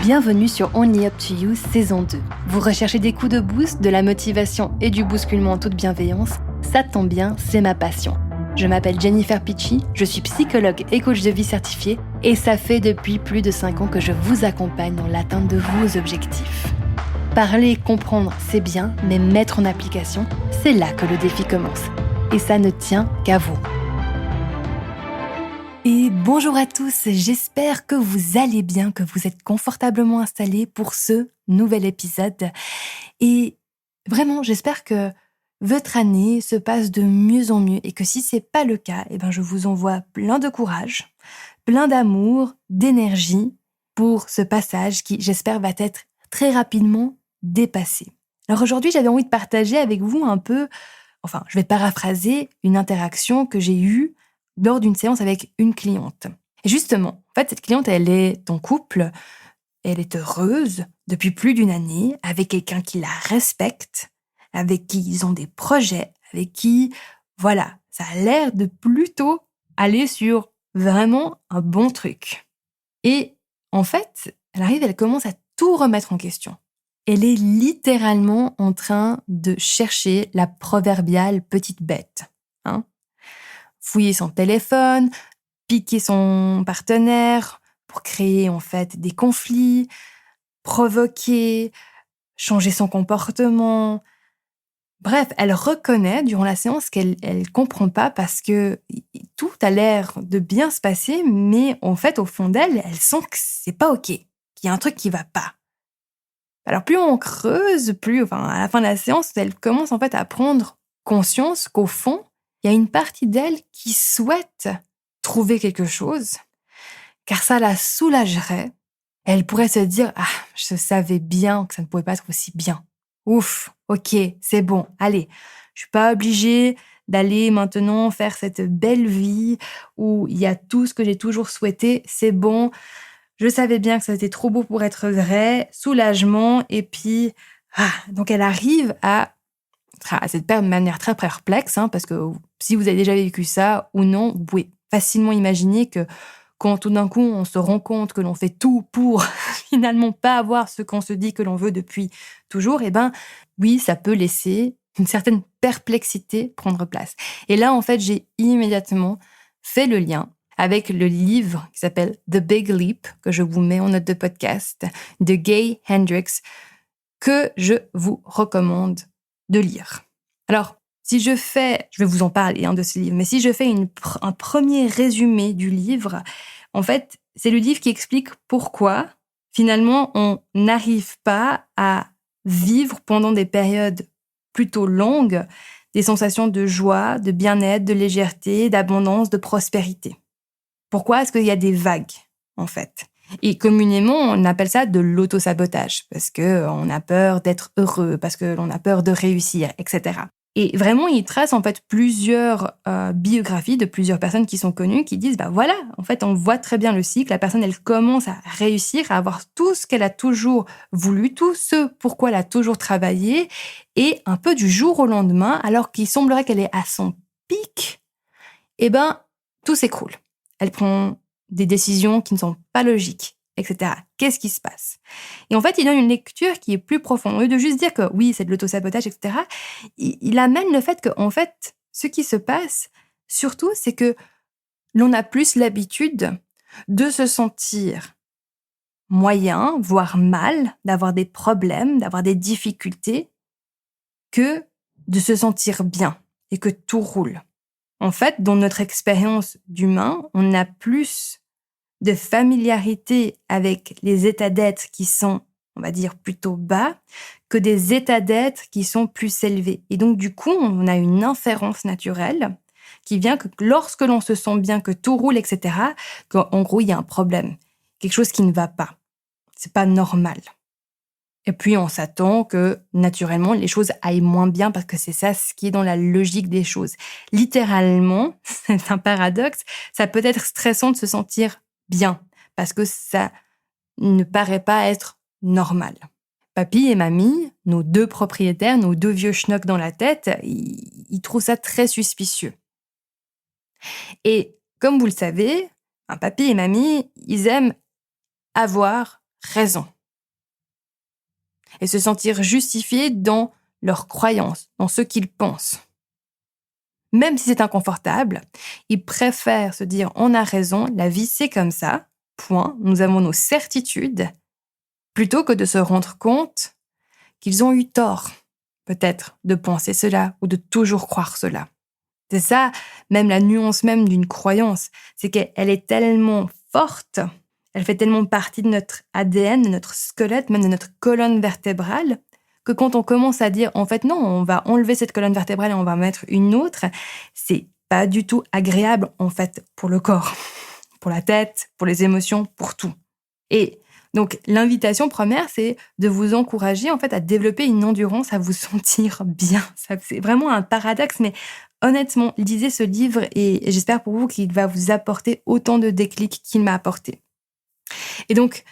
Bienvenue sur Only Up to You saison 2. Vous recherchez des coups de boost, de la motivation et du bousculement en toute bienveillance? Ça tombe bien, c'est ma passion. Je m'appelle Jennifer Picci, je suis psychologue et coach de vie certifiée et ça fait depuis plus de 5 ans que je vous accompagne dans l'atteinte de vos objectifs. Parler et comprendre, c'est bien, mais mettre en application, c'est là que le défi commence. Et ça ne tient qu'à vous. Et bonjour à tous, j'espère que vous allez bien, que vous êtes confortablement installés pour ce nouvel épisode. Et vraiment, j'espère que votre année se passe de mieux en mieux et que si c'est pas le cas, je vous envoie plein de courage, plein d'amour, d'énergie pour ce passage qui, j'espère, va être très rapidement dépassé. Alors aujourd'hui, j'avais envie de partager avec vous je vais paraphraser une interaction que j'ai eue lors d'une séance avec une cliente. Et justement, cette cliente, elle est en couple, elle est heureuse depuis plus d'une année avec quelqu'un qui la respecte, avec qui ils ont des projets, avec qui, ça a l'air de plutôt aller sur vraiment un bon truc. Et en fait, elle commence à tout remettre en question. Elle est littéralement en train de chercher la proverbiale petite bête. Fouiller son téléphone, piquer son partenaire pour créer des conflits, provoquer, changer son comportement. Bref, elle reconnaît durant la séance qu'elle comprend pas parce que tout a l'air de bien se passer, mais en fait, au fond d'elle, elle sent que c'est pas OK, qu'il y a un truc qui va pas. Alors plus on creuse, à la fin de la séance, elle commence à prendre conscience qu'au fond, il y a une partie d'elle qui souhaite trouver quelque chose, car ça la soulagerait. Elle pourrait se dire « Ah, je savais bien que ça ne pouvait pas être aussi bien. Ouf, ok, c'est bon, allez, je suis pas obligée d'aller maintenant faire cette belle vie où il y a tout ce que j'ai toujours souhaité, c'est bon. Je savais bien que ça était trop beau pour être vrai, soulagement, et puis... Donc elle arrive à cette perte de manière très perplexe, parce que si vous avez déjà vécu ça ou non, vous pouvez facilement imaginer que quand tout d'un coup on se rend compte que l'on fait tout pour finalement pas avoir ce qu'on se dit que l'on veut depuis toujours, oui, ça peut laisser une certaine perplexité prendre place. Et là, j'ai immédiatement fait le lien avec le livre qui s'appelle The Big Leap, que je vous mets en note de podcast, de Gay Hendricks, que je vous recommande de lire. Alors, je vais vous en parler de ce livre, mais si je fais un premier résumé du livre, c'est le livre qui explique pourquoi, finalement, on n'arrive pas à vivre pendant des périodes plutôt longues des sensations de joie, de bien-être, de légèreté, d'abondance, de prospérité. Pourquoi est-ce qu'il y a des vagues, Et communément, on appelle ça de l'auto-sabotage, parce qu'on a peur d'être heureux, parce que l'on a peur de réussir, etc. Et vraiment, il trace plusieurs biographies de plusieurs personnes qui sont connues, qui disent, on voit très bien le cycle, la personne, elle commence à réussir, à avoir tout ce qu'elle a toujours voulu, tout ce pourquoi elle a toujours travaillé, et un peu du jour au lendemain, alors qu'il semblerait qu'elle est à son pic, tout s'écroule. Elle prend des décisions qui ne sont pas logiques, etc. Qu'est-ce qui se passe? Et il donne une lecture qui est plus profonde. Au lieu de juste dire que oui, c'est de l'auto-sabotage, etc., il amène le fait que, ce qui se passe, surtout, c'est que l'on a plus l'habitude de se sentir moyen, voire mal, d'avoir des problèmes, d'avoir des difficultés, que de se sentir bien et que tout roule. Dans notre expérience d'humain, on a plus de familiarité avec les états d'être qui sont, on va dire, plutôt bas, que des états d'être qui sont plus élevés. Et donc, du coup, on a une inférence naturelle qui vient que lorsque l'on se sent bien, que tout roule, etc., qu'en gros, il y a un problème, quelque chose qui ne va pas. C'est pas normal. Et puis, on s'attend que, naturellement, les choses aillent moins bien parce que c'est ça ce qui est dans la logique des choses. Littéralement, c'est un paradoxe, ça peut être stressant de se sentir bien parce que ça ne paraît pas être normal. Papy et mamie, nos 2 propriétaires, nos 2 vieux schnocks dans la tête, ils trouvent ça très suspicieux. Et comme vous le savez, papy et mamie, ils aiment avoir raison. et se sentir justifiés dans leurs croyances, dans ce qu'ils pensent. Même si c'est inconfortable, ils préfèrent se dire « on a raison, la vie c'est comme ça, point, nous avons nos certitudes », plutôt que de se rendre compte qu'ils ont eu tort, peut-être, de penser cela ou de toujours croire cela. C'est ça, même la nuance même d'une croyance, c'est qu'elle est tellement forte, elle fait tellement partie de notre ADN, de notre squelette, même de notre colonne vertébrale, que quand on commence à dire, en fait, non, on va enlever cette colonne vertébrale et on va mettre une autre, c'est pas du tout agréable, en fait, pour le corps, pour la tête, pour les émotions, pour tout. Et donc, l'invitation première, c'est de vous encourager, en fait, à développer une endurance, à vous sentir bien. Ça, c'est vraiment un paradoxe, mais honnêtement, lisez ce livre et j'espère pour vous qu'il va vous apporter autant de déclics qu'il m'a apporté. Et donc,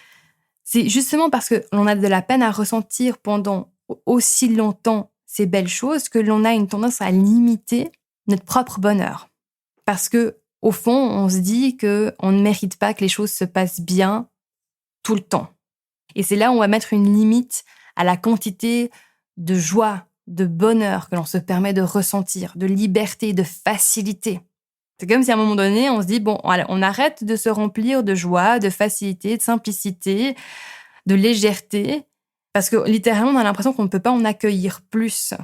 c'est justement parce que l'on a de la peine à ressentir pendant aussi longtemps ces belles choses que l'on a une tendance à limiter notre propre bonheur. Parce que, au fond, on se dit qu'on ne mérite pas que les choses se passent bien tout le temps. Et c'est là où on va mettre une limite à la quantité de joie, de bonheur que l'on se permet de ressentir, de liberté, de facilité. C'est comme si à un moment donné, on se dit, bon, allez, on arrête de se remplir de joie, de facilité, de simplicité, de légèreté, parce que littéralement, on a l'impression qu'on ne peut pas en accueillir plus.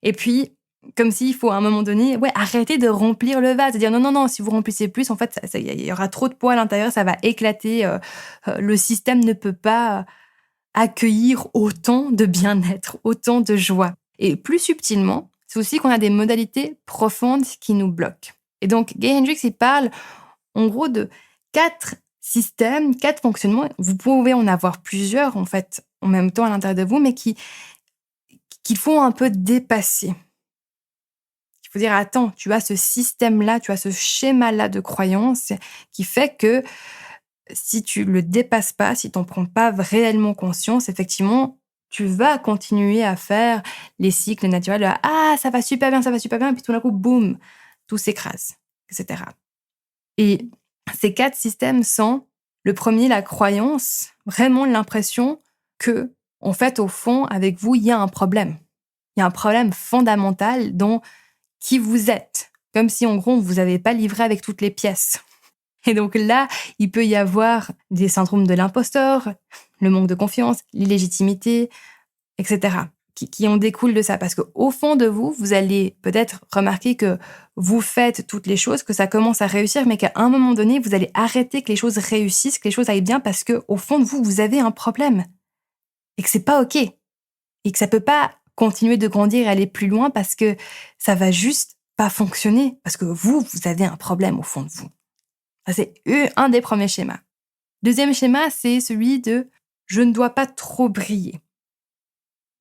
Et puis, comme s'il faut à un moment donné, arrêter de remplir le vase, de dire non, si vous remplissez plus, en fait, il y aura trop de poids à l'intérieur, ça va éclater, le système ne peut pas accueillir autant de bien-être, autant de joie. Et plus subtilement, c'est aussi qu'on a des modalités profondes qui nous bloquent. Et donc, Gay Hendricks, il parle en gros de 4 systèmes, 4 fonctionnements. Vous pouvez en avoir plusieurs, en fait, en même temps à l'intérieur de vous, mais qu'il faut un peu dépasser. Il faut dire, attends, tu as ce système-là, tu as ce schéma-là de croyance qui fait que si tu le dépasses pas, si tu n'en prends pas réellement conscience, effectivement, tu vas continuer à faire les cycles naturels de « Ah, ça va super bien », et puis tout d'un coup, boum, tout s'écrase, etc. Et ces 4 systèmes sont, le premier, la croyance, vraiment l'impression que, en fait, au fond, avec vous, il y a un problème. Il y a un problème fondamental dans qui vous êtes. Comme si, en gros, vous n'avez pas livré avec toutes les pièces. Et donc là, il peut y avoir des syndromes de l'imposteur, le manque de confiance, l'illégitimité, etc., qui en découlent de ça. Parce qu'au fond de vous, vous allez peut-être remarquer que vous faites toutes les choses, que ça commence à réussir, mais qu'à un moment donné, vous allez arrêter que les choses réussissent, que les choses aillent bien, parce qu'au fond de vous, vous avez un problème. Et que c'est pas OK. Et que ça peut pas continuer de grandir et aller plus loin parce que ça va juste pas fonctionner. Parce que vous avez un problème au fond de vous. Ça, c'est un des premiers schémas. Deuxième schéma, c'est celui de « je ne dois pas trop briller ».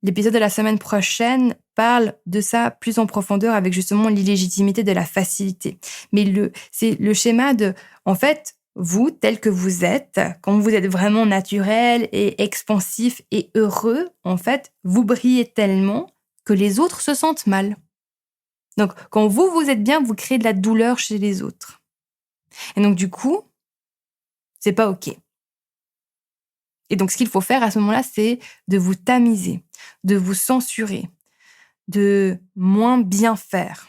L'épisode de la semaine prochaine parle de ça plus en profondeur avec justement l'illégitimité de la facilité. Mais c'est le schéma de, en fait, vous, tel que vous êtes, quand vous êtes vraiment naturel et expansif et heureux, en fait, vous brillez tellement que les autres se sentent mal. Donc, quand vous êtes bien, vous créez de la douleur chez les autres. Et donc, du coup, c'est pas OK. Et donc, ce qu'il faut faire à ce moment-là, c'est de vous tamiser, de vous censurer, de moins bien faire.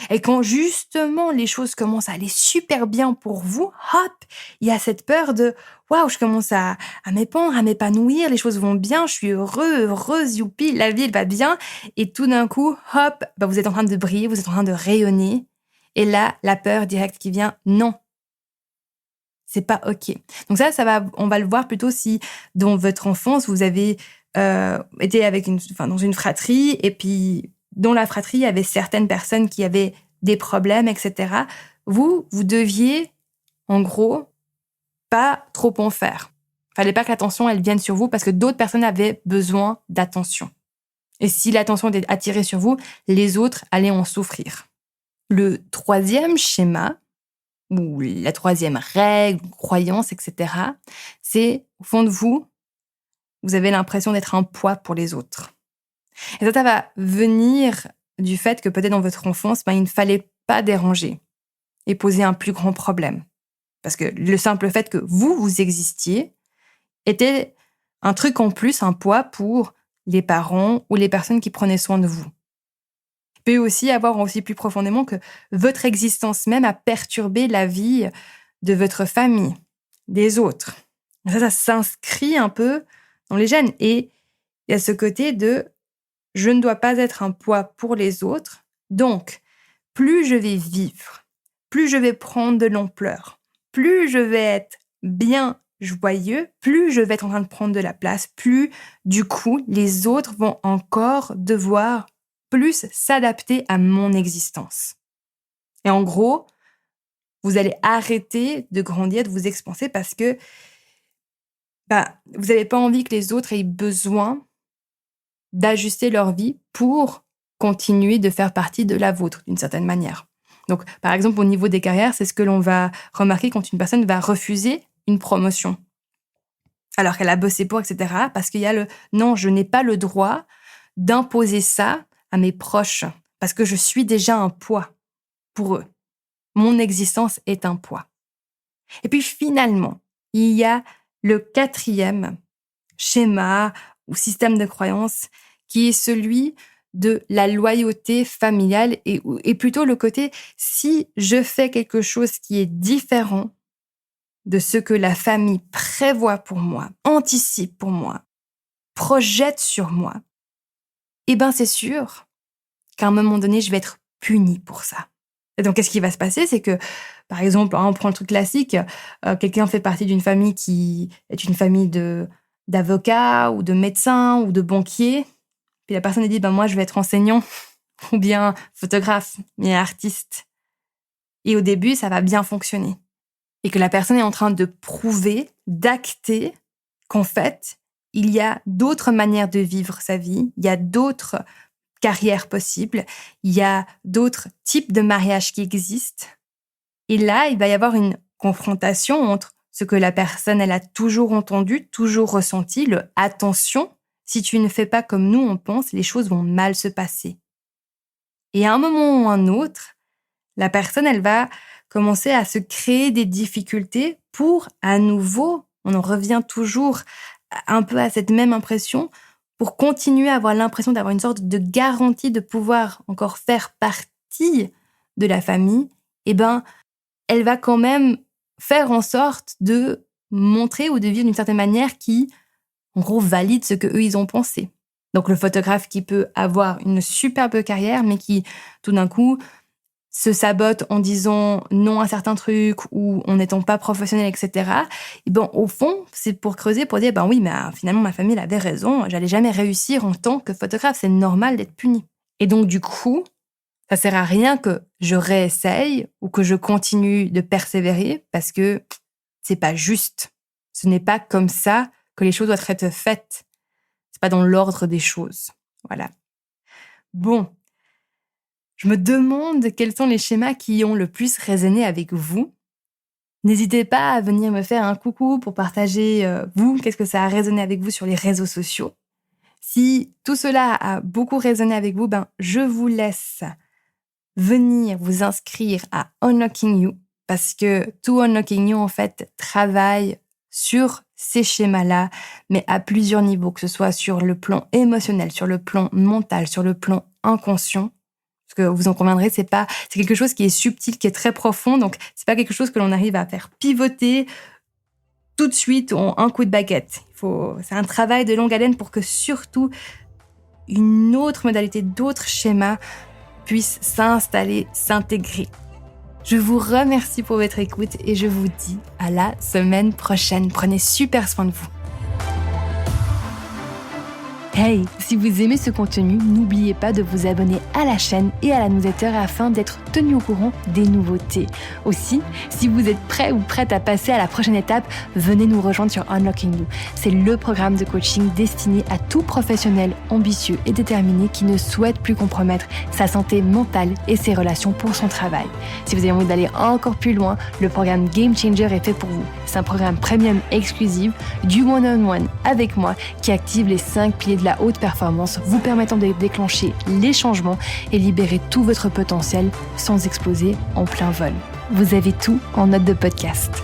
Et quand justement les choses commencent à aller super bien pour vous, hop, il y a cette peur de « Waouh, je commence à m'épandre, à m'épanouir, les choses vont bien, je suis heureuse, youpi, la vie elle va bien. » Et tout d'un coup, hop, vous êtes en train de briller, vous êtes en train de rayonner. Et là, la peur directe qui vient « Non, c'est pas OK. » Donc on va le voir plutôt si dans votre enfance, vous avez été dans une fratrie et puis dans la fratrie, il y avait certaines personnes qui avaient des problèmes, etc. Vous deviez, en gros, pas trop en faire. Fallait pas que l'attention, elle vienne sur vous parce que d'autres personnes avaient besoin d'attention. Et si l'attention était attirée sur vous, les autres allaient en souffrir. Le troisième schéma, ou la troisième règle, croyance, etc., c'est, au fond de vous, vous avez l'impression d'être un poids pour les autres. Et ça va venir du fait que peut-être dans votre enfance, il ne fallait pas déranger et poser un plus grand problème. Parce que le simple fait que vous existiez était un truc en plus, un poids pour les parents ou les personnes qui prenaient soin de vous. Il peut aussi avoir aussi plus profondément que votre existence même a perturbé la vie de votre famille, des autres. Ça s'inscrit un peu dans les gènes. Et il y a ce côté de « je ne dois pas être un poids pour les autres ». Donc, plus je vais vivre, plus je vais prendre de l'ampleur, plus je vais être bien joyeux, plus je vais être en train de prendre de la place, plus, du coup, les autres vont encore devoir plus s'adapter à mon existence. Et en gros, vous allez arrêter de grandir, de vous expanser parce que vous n'avez pas envie que les autres aient besoin d'ajuster leur vie pour continuer de faire partie de la vôtre, d'une certaine manière. Donc, par exemple, au niveau des carrières, c'est ce que l'on va remarquer quand une personne va refuser une promotion, alors qu'elle a bossé pour, etc., parce qu'il y a le « non, je n'ai pas le droit d'imposer ça à mes proches, parce que je suis déjà un poids pour eux. Mon existence est un poids. » Et puis finalement, il y a le 4e schéma ou système de croyance qui est celui de la loyauté familiale et plutôt le côté si je fais quelque chose qui est différent de ce que la famille prévoit pour moi, anticipe pour moi, projette sur moi, c'est sûr qu'à un moment donné, je vais être punie pour ça. Et donc, qu'est-ce qui va se passer? C'est que, par exemple, on prend le truc classique, quelqu'un fait partie d'une famille qui est une famille d'avocats ou de médecins ou de banquiers, puis la personne dit, moi, je vais être enseignant ou bien photographe, mais artiste. Et au début, ça va bien fonctionner. Et que la personne est en train de prouver, d'acter qu'en fait, il y a d'autres manières de vivre sa vie, il y a d'autres carrières possibles, il y a d'autres types de mariages qui existent. Et là, il va y avoir une confrontation entre ce que la personne, elle a toujours entendu, toujours ressenti, le « attention, si tu ne fais pas comme nous on pense, les choses vont mal se passer ». Et à un moment ou un autre, la personne, elle va commencer à se créer des difficultés pour, à nouveau, on en revient toujours un peu à cette même impression, pour continuer à avoir l'impression d'avoir une sorte de garantie de pouvoir encore faire partie de la famille, elle va quand même faire en sorte de montrer ou de vivre d'une certaine manière qui, en gros, valide ce qu'eux, ils ont pensé. Donc, le photographe qui peut avoir une superbe carrière, mais qui, tout d'un coup, se sabote en disant non à certains trucs ou en n'étant pas professionnel, etc. Au fond, c'est pour creuser, pour dire, oui, mais finalement, ma famille elle avait raison, j'allais jamais réussir en tant que photographe, c'est normal d'être puni. Et donc, du coup, ça sert à rien que je réessaye ou que je continue de persévérer parce que c'est pas juste. Ce n'est pas comme ça que les choses doivent être faites. C'est pas dans l'ordre des choses. Voilà. Bon. Je me demande quels sont les schémas qui ont le plus résonné avec vous. N'hésitez pas à venir me faire un coucou pour partager, qu'est-ce que ça a résonné avec vous sur les réseaux sociaux. Si tout cela a beaucoup résonné avec vous, je vous laisse venir vous inscrire à Unlocking You parce que tout Unlocking You, en fait, travaille sur ces schémas-là, mais à plusieurs niveaux, que ce soit sur le plan émotionnel, sur le plan mental, sur le plan inconscient. Parce que vous en conviendrez, c'est quelque chose qui est subtil, qui est très profond, donc c'est pas quelque chose que l'on arrive à faire pivoter tout de suite en un coup de baguette. C'est un travail de longue haleine pour que surtout une autre modalité, d'autres schémas puissent s'installer, s'intégrer. Je vous remercie pour votre écoute et je vous dis à la semaine prochaine. Prenez super soin de vous. Hey, si vous aimez ce contenu, n'oubliez pas de vous abonner à la chaîne et à la newsletter afin d'être tenu au courant des nouveautés. Aussi, si vous êtes prêt ou prête à passer à la prochaine étape, venez nous rejoindre sur Unlocking You. C'est le programme de coaching destiné à tout professionnel ambitieux et déterminé qui ne souhaite plus compromettre sa santé mentale et ses relations pour son travail. Si vous avez envie d'aller encore plus loin, le programme Game Changer est fait pour vous. C'est un programme premium exclusif, du one-on-one avec moi qui active les 5 piliers de la haute performance, vous permettant de déclencher les changements et libérer tout votre potentiel sans exploser en plein vol. Vous avez tout en note de podcast.